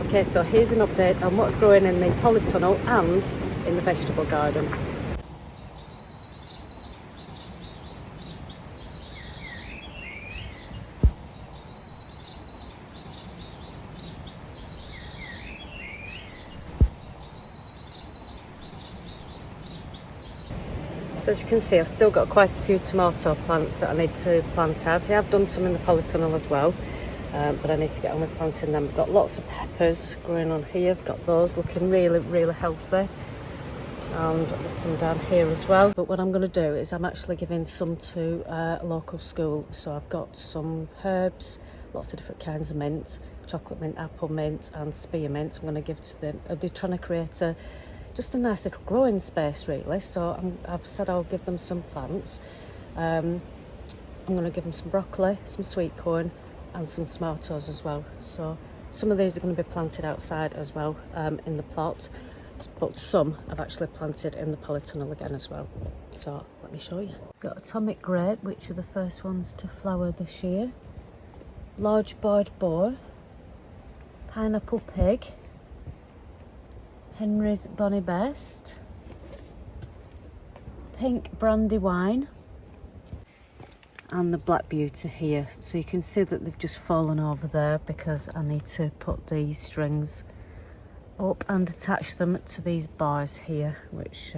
Okay, so here's an update on what's growing in the Polytunnel and in the vegetable garden. So as you can see, I've still got quite a few tomato plants that I need to plant out. I have done some in the Polytunnel as well, but I need to get on with planting them. I've got lots of peppers growing on here. I've got those looking really healthy. And there's some down here as well. But what I'm going to do is I'm actually giving some to a local school. So I've got some herbs, lots of different kinds of mint, chocolate mint, apple mint and spearmint. I'm going to give to them. They're trying to create just a nice little growing space really. So I've said I'll give them some plants. I'm going to give them some broccoli, some sweet corn and some tomatoes as well. So some of these are going to be planted outside as well in the plot. But some I've actually planted in the Polytunnel again as well. So let me show you. Got atomic grape, which are the first ones to flower this year. Large barred boar, pineapple pig, Henry's Bonnie Best, pink brandywine, and the black beauty here. So you can see that they've just fallen over there because I need to put these strings up and attach them to these bars here, which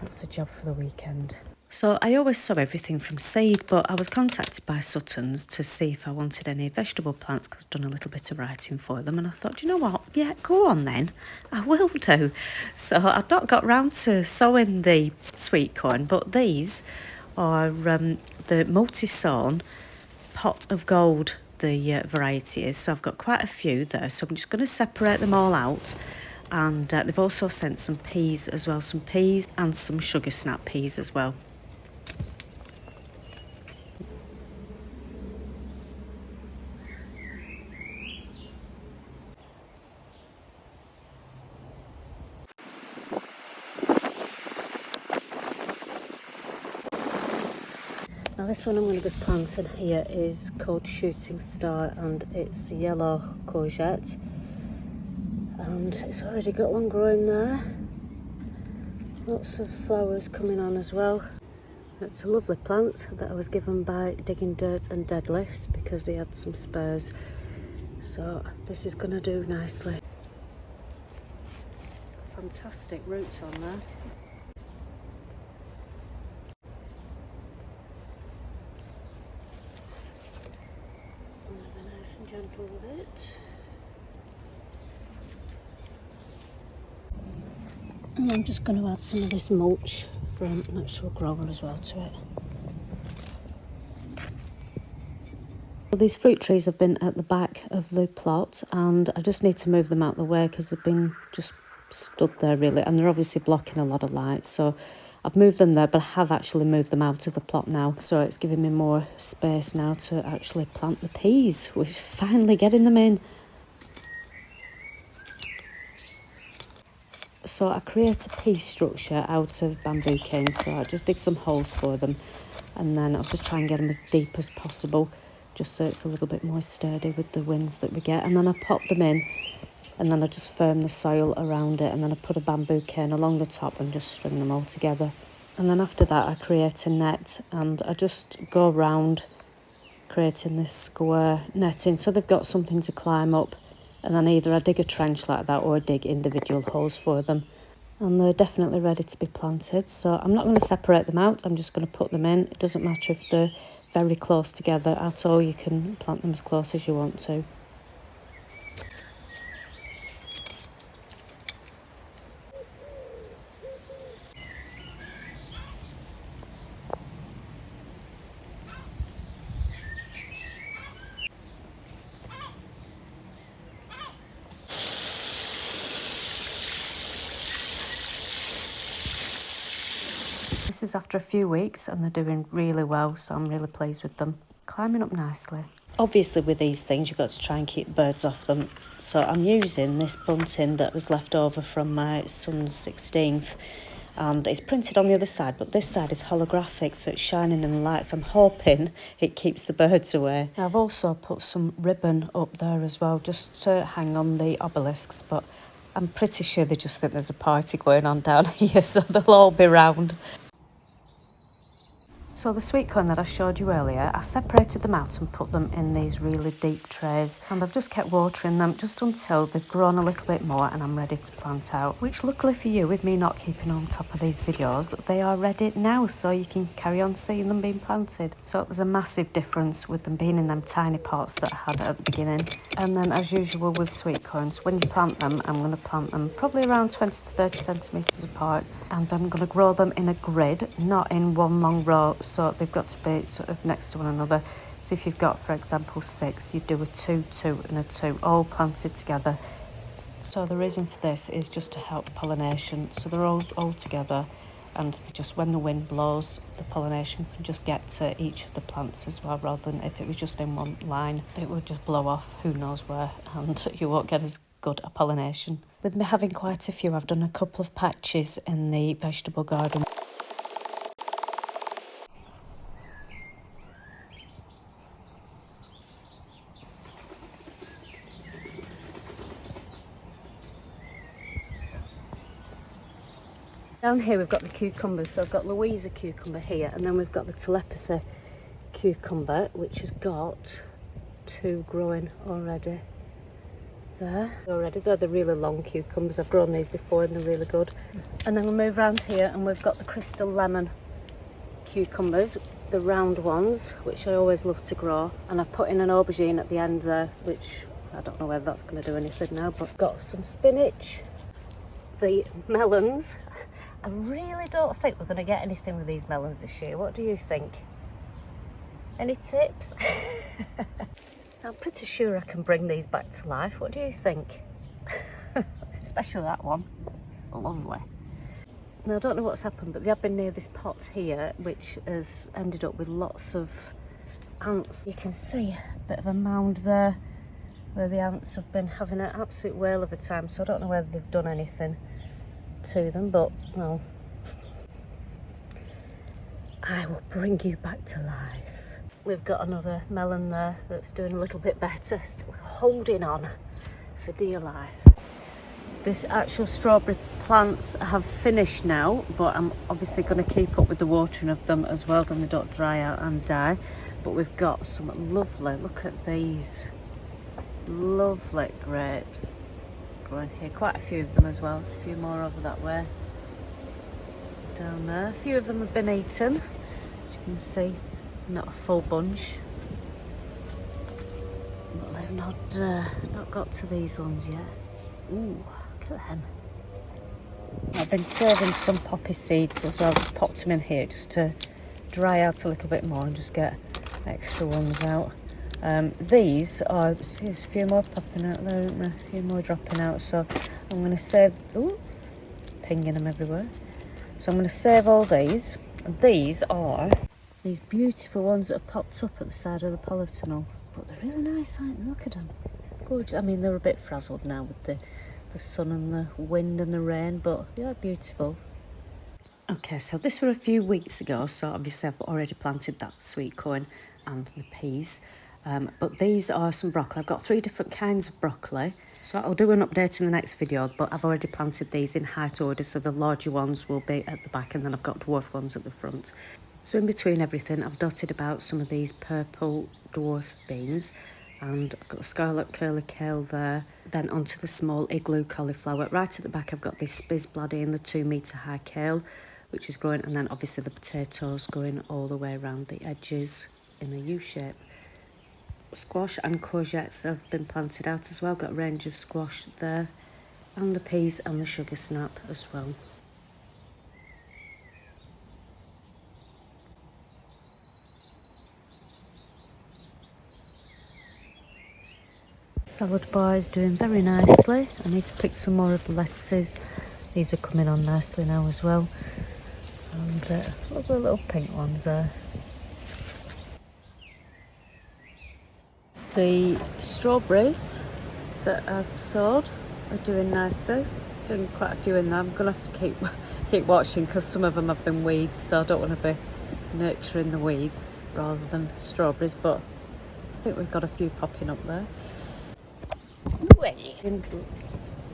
that's a job for the weekend. So I always sow everything from seed, but I was contacted by Suttons to see if I wanted any vegetable plants because I've done a little bit of writing for them, and I thought, you know what, yeah, go on then, I will do. So I've not got round to sowing the sweet corn, but these are the multi-sown pot of gold, the variety is. So I've got quite a few there, so I'm just going to separate them all out. And they've also sent some peas as well, some peas and some sugar snap peas as well. Now this one I'm going to be planting here is called Shooting Star, and it's a yellow courgette, and it's already got one growing there. Lots of flowers coming on as well. It's a lovely plant that I was given by Digging Dirt and Deadlifts because they had some spares. So this is going to do nicely. Fantastic roots on there. Nice and gentle with it. And I'm just going to add some of this mulch from Natural Grower as well to it. So these fruit trees have been at the back of the plot, and I just need to move them out of the way because they've been just stood there really, and they're obviously blocking a lot of light. So I've moved them there, but I have actually moved them out of the plot now. So it's giving me more space now to actually plant the peas. We're finally getting them in. So I create a pea structure out of bamboo canes. So I just dig some holes for them, and then I'll just try and get them as deep as possible, just so it's a little bit more sturdy with the winds that we get. And then I pop them in, and then I just firm the soil around it, and then I put a bamboo cane along the top and just string them all together. And then after that I create a net, and I just go around creating this square netting so they've got something to climb up. And then either I dig a trench like that or I dig individual holes for them. And they're definitely ready to be planted. So I'm not going to separate them out, I'm just going to put them in. It doesn't matter if they're very close together at all, you can plant them as close as you want to. This is after a few weeks and they're doing really well, so I'm really pleased with them. Climbing up nicely. Obviously with these things you've got to try and keep birds off them, so I'm using this bunting that was left over from my son's 16th, and it's printed on the other side, but this side is holographic, so it's shining in the light, so I'm hoping it keeps the birds away. I've also put some ribbon up there as well, just to hang on the obelisks, but I'm pretty sure they just think there's a party going on down here, so they'll all be round. So the sweet corn that I showed you earlier, I separated them out and put them in these really deep trays, and I've just kept watering them just until they've grown a little bit more and I'm ready to plant out, which luckily for you, with me not keeping on top of these videos, they are ready now, so you can carry on seeing them being planted. So there's a massive difference with them being in them tiny pots that I had at the beginning. And then as usual with sweet corns, when you plant them, I'm going to plant them probably around 20 to 30 centimetres apart, and I'm going to grow them in a grid, not in one long row, so they've got to be sort of next to one another. So if you've got, for example, 6, you do a 2, 2 and a 2, all planted together. So the reason for this is just to help pollination, so they're all together, and just when the wind blows, the pollination can just get to each of the plants as well, rather than if it was just in one line, it would just blow off who knows where, and you won't get as good a pollination. With me having quite a few, I've done a couple of patches in the vegetable garden. Down here we've got the cucumbers, so I've got Louisa cucumber here, and then we've got the telepathy cucumber, which has got 2 growing already there. They're the really long cucumbers. I've grown these before and they're really good. And then we'll move around here and we've got the crystal lemon cucumbers, the round ones, which I always love to grow. And I've put in an aubergine at the end there, which I don't know whether that's going to do anything now, but I've got some spinach, the melons. I really don't think we're going to get anything with these melons this year. What do you think? Any tips? I'm pretty sure I can bring these back to life. What do you think? Especially that one. Lovely. Now I don't know what's happened, but they have been near this pot here, which has ended up with lots of ants. You can see a bit of a mound there where the ants have been having an absolute whale of a time, so I don't know whether they've done anything to them, but well, I will bring you back to life. We've got another melon there that's doing a little bit better, still holding on for dear life. This actual strawberry plants have finished now, but I'm obviously going to keep up with the watering of them as well, then they don't dry out and die. But we've got some lovely, look at these lovely grapes growing here, quite a few of them as well. There's a few more over that way down there. A few of them have been eaten, as you can see, not a full bunch, but they've not got to these ones yet. Ooh, look at them. I've been saving some poppy seeds as well, just popped them in here just to dry out a little bit more and just get extra ones out. These are, see, there's a few more popping out there, aren't there? A few more dropping out, so I'm going to save, ooh, pinging them everywhere. So I'm going to save all these, and these are these beautiful ones that have popped up at the side of the Polytunnel, but they're really nice, aren't they? Look at them, gorgeous. I mean, they're a bit frazzled now with the sun and the wind and the rain, but they are beautiful. Okay, so this were a few weeks ago, so obviously I've already planted that sweet corn and the peas. But these are some broccoli. I've got 3 different kinds of broccoli, so I'll do an update in the next video, but I've already planted these in height order, so the larger ones will be at the back and then I've got dwarf ones at the front. So in between everything, I've dotted about some of these purple dwarf beans, and I've got scarlet curly kale there, then onto the small igloo cauliflower. Right at the back I've got this spizbladdy and the 2 metre high kale, which is growing, and then obviously the potatoes going all the way around the edges in a U shape. Squash and courgettes have been planted out as well. Got a range of squash there, and the peas and the sugar snap as well. Salad bar is doing very nicely. I need to pick some more of the lettuces. These are coming on nicely now as well. And lovely little pink ones there. The strawberries that I've sowed are doing nicely. getting quite a few in there. I'm going to have to keep watching because some of them have been weeds, so I don't want to be nurturing the weeds rather than strawberries, but I think we've got a few popping up there.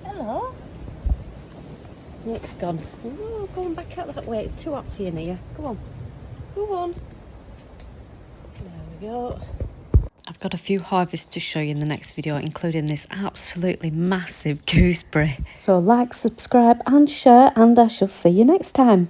Hello. Nick's gone. Oh, going back out that way. It's too hot for you, Nia. Come on. Come on. There we go. I've got a few harvests to show you in the next video, including this absolutely massive gooseberry. So like, subscribe and share, and I shall see you next time.